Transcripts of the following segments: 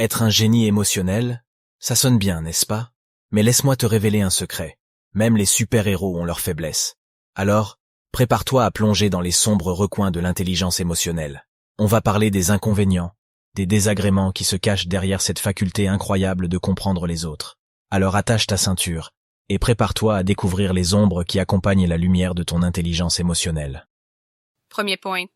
Être un génie émotionnel, ça sonne bien, n'est-ce pas? Mais laisse-moi te révéler un secret. Même les super-héros ont leurs faiblesses. Alors, prépare-toi à plonger dans les sombres recoins de l'intelligence émotionnelle. On va parler des inconvénients, des désagréments qui se cachent derrière cette faculté incroyable de comprendre les autres. Alors attache ta ceinture et prépare-toi à découvrir les ombres qui accompagnent la lumière de ton intelligence émotionnelle. Premier point.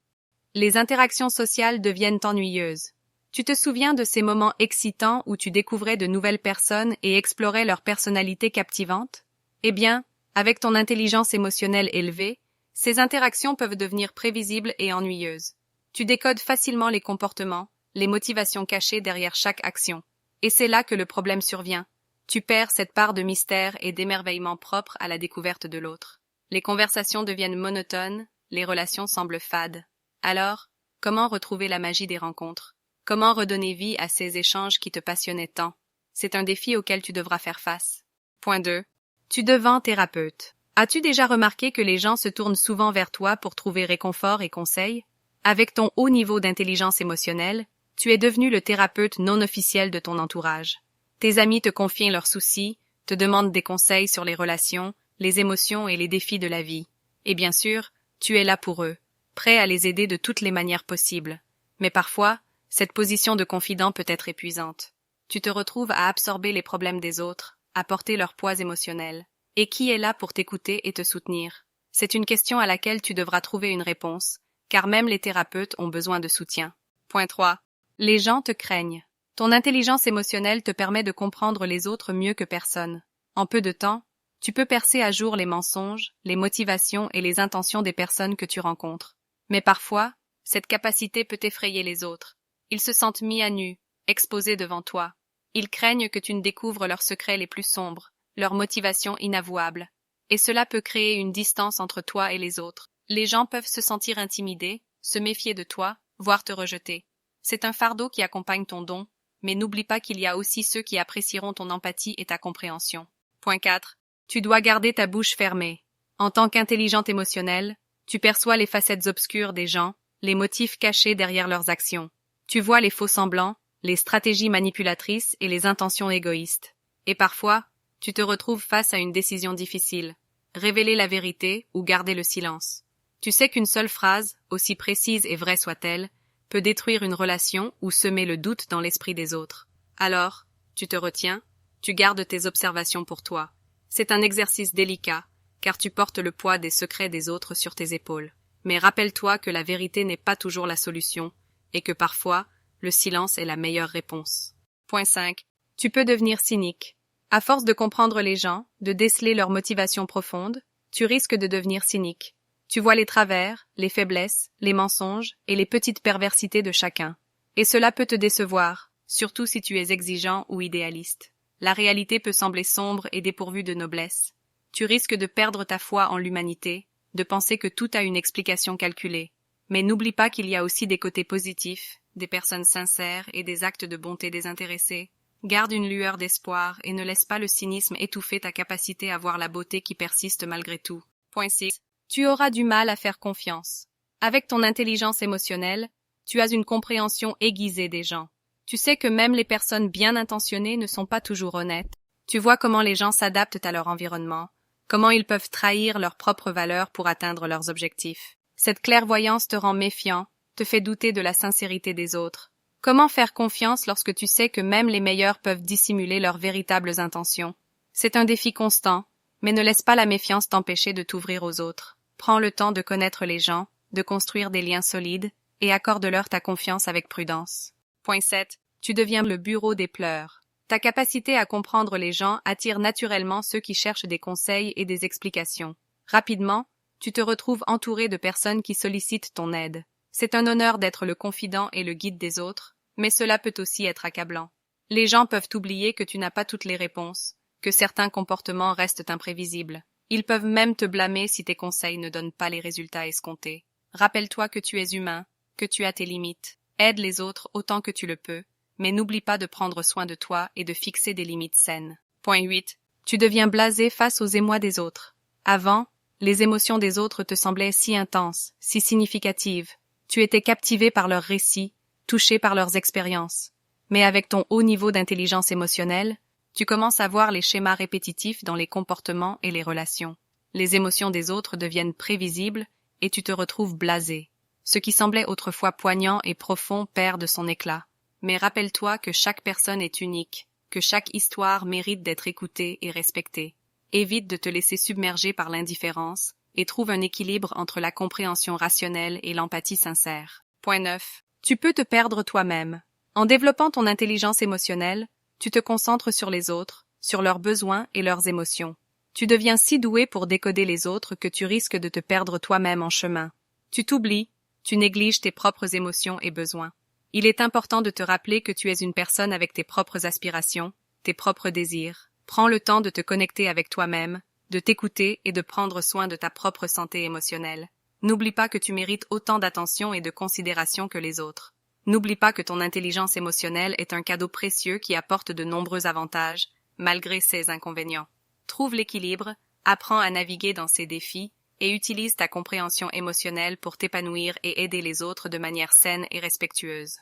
Les interactions sociales deviennent ennuyeuses. Tu te souviens de ces moments excitants où tu découvrais de nouvelles personnes et explorais leur personnalité captivante? Eh bien, avec ton intelligence émotionnelle élevée, ces interactions peuvent devenir prévisibles et ennuyeuses. Tu décodes facilement les comportements, les motivations cachées derrière chaque action. Et c'est là que le problème survient. Tu perds cette part de mystère et d'émerveillement propre à la découverte de l'autre. Les conversations deviennent monotones, les relations semblent fades. Alors, comment retrouver la magie des rencontres? Comment redonner vie à ces échanges qui te passionnaient tant? C'est un défi auquel tu devras faire face. Point 2. Tu devins thérapeute. As-tu déjà remarqué que les gens se tournent souvent vers toi pour trouver réconfort et conseil? Avec ton haut niveau d'intelligence émotionnelle, tu es devenu le thérapeute non officiel de ton entourage. Tes amis te confient leurs soucis, te demandent des conseils sur les relations, les émotions et les défis de la vie. Et bien sûr, tu es là pour eux, prêt à les aider de toutes les manières possibles. Mais parfois, cette position de confident peut être épuisante. Tu te retrouves à absorber les problèmes des autres, à porter leur poids émotionnel. Et qui est là pour t'écouter et te soutenir? C'est une question à laquelle tu devras trouver une réponse, car même les thérapeutes ont besoin de soutien. Point 3. Les gens te craignent. Ton intelligence émotionnelle te permet de comprendre les autres mieux que personne. En peu de temps, tu peux percer à jour les mensonges, les motivations et les intentions des personnes que tu rencontres. Mais parfois, cette capacité peut effrayer les autres. Ils se sentent mis à nu, exposés devant toi. Ils craignent que tu ne découvres leurs secrets les plus sombres, leurs motivations inavouables. Et cela peut créer une distance entre toi et les autres. Les gens peuvent se sentir intimidés, se méfier de toi, voire te rejeter. C'est un fardeau qui accompagne ton don, mais n'oublie pas qu'il y a aussi ceux qui apprécieront ton empathie et ta compréhension. Point 4. Tu dois garder ta bouche fermée. En tant qu'intelligente émotionnelle, tu perçois les facettes obscures des gens, les motifs cachés derrière leurs actions. Tu vois les faux-semblants, les stratégies manipulatrices et les intentions égoïstes. Et parfois, tu te retrouves face à une décision difficile. Révéler la vérité ou garder le silence. Tu sais qu'une seule phrase, aussi précise et vraie soit-elle, peut détruire une relation ou semer le doute dans l'esprit des autres. Alors, tu te retiens, tu gardes tes observations pour toi. C'est un exercice délicat, car tu portes le poids des secrets des autres sur tes épaules. Mais rappelle-toi que la vérité n'est pas toujours la solution, et que parfois, le silence est la meilleure réponse. Point 5. Tu peux devenir cynique. À force de comprendre les gens, de déceler leurs motivations profondes, tu risques de devenir cynique. Tu vois les travers, les faiblesses, les mensonges et les petites perversités de chacun. Et cela peut te décevoir, surtout si tu es exigeant ou idéaliste. La réalité peut sembler sombre et dépourvue de noblesse. Tu risques de perdre ta foi en l'humanité, de penser que tout a une explication calculée. Mais n'oublie pas qu'il y a aussi des côtés positifs, des personnes sincères et des actes de bonté désintéressés. Garde une lueur d'espoir et ne laisse pas le cynisme étouffer ta capacité à voir la beauté qui persiste malgré tout. Point 6. Tu auras du mal à faire confiance. Avec ton intelligence émotionnelle, tu as une compréhension aiguisée des gens. Tu sais que même les personnes bien intentionnées ne sont pas toujours honnêtes. Tu vois comment les gens s'adaptent à leur environnement, comment ils peuvent trahir leurs propres valeurs pour atteindre leurs objectifs. Cette clairvoyance te rend méfiant, te fait douter de la sincérité des autres. Comment faire confiance lorsque tu sais que même les meilleurs peuvent dissimuler leurs véritables intentions? C'est un défi constant, mais ne laisse pas la méfiance t'empêcher de t'ouvrir aux autres. Prends le temps de connaître les gens, de construire des liens solides, et accorde-leur ta confiance avec prudence. Point 7. Tu deviens le bureau des pleurs. Ta capacité à comprendre les gens attire naturellement ceux qui cherchent des conseils et des explications. Rapidement, tu te retrouves entouré de personnes qui sollicitent ton aide. C'est un honneur d'être le confident et le guide des autres, mais cela peut aussi être accablant. Les gens peuvent oublier que tu n'as pas toutes les réponses, que certains comportements restent imprévisibles. Ils peuvent même te blâmer si tes conseils ne donnent pas les résultats escomptés. Rappelle-toi que tu es humain, que tu as tes limites. Aide les autres autant que tu le peux, mais n'oublie pas de prendre soin de toi et de fixer des limites saines. Point 8. Tu deviens blasé face aux émois des autres. Avant, les émotions des autres te semblaient si intenses, si significatives. Tu étais captivé par leurs récits, touché par leurs expériences. Mais avec ton haut niveau d'intelligence émotionnelle, tu commences à voir les schémas répétitifs dans les comportements et les relations. Les émotions des autres deviennent prévisibles et tu te retrouves blasé. Ce qui semblait autrefois poignant et profond perd de son éclat. Mais rappelle-toi que chaque personne est unique, que chaque histoire mérite d'être écoutée et respectée. Évite de te laisser submerger par l'indifférence et trouve un équilibre entre la compréhension rationnelle et l'empathie sincère. Point 9. Tu peux te perdre toi-même. En développant ton intelligence émotionnelle, tu te concentres sur les autres, sur leurs besoins et leurs émotions. Tu deviens si doué pour décoder les autres que tu risques de te perdre toi-même en chemin. Tu t'oublies, tu négliges tes propres émotions et besoins. Il est important de te rappeler que tu es une personne avec tes propres aspirations, tes propres désirs. Prends le temps de te connecter avec toi-même, de t'écouter et de prendre soin de ta propre santé émotionnelle. N'oublie pas que tu mérites autant d'attention et de considération que les autres. N'oublie pas que ton intelligence émotionnelle est un cadeau précieux qui apporte de nombreux avantages, malgré ses inconvénients. Trouve l'équilibre, apprends à naviguer dans ces défis et utilise ta compréhension émotionnelle pour t'épanouir et aider les autres de manière saine et respectueuse.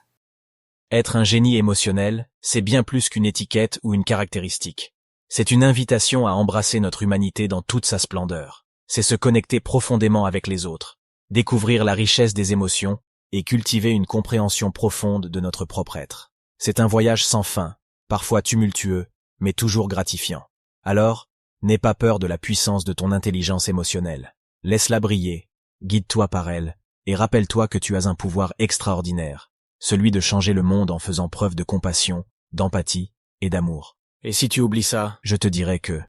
Être un génie émotionnel, c'est bien plus qu'une étiquette ou une caractéristique. C'est une invitation à embrasser notre humanité dans toute sa splendeur. C'est se connecter profondément avec les autres, découvrir la richesse des émotions et cultiver une compréhension profonde de notre propre être. C'est un voyage sans fin, parfois tumultueux, mais toujours gratifiant. Alors, n'aie pas peur de la puissance de ton intelligence émotionnelle. Laisse-la briller, guide-toi par elle, et rappelle-toi que tu as un pouvoir extraordinaire, celui de changer le monde en faisant preuve de compassion, d'empathie et d'amour. Et si tu oublies ça, je te dirai que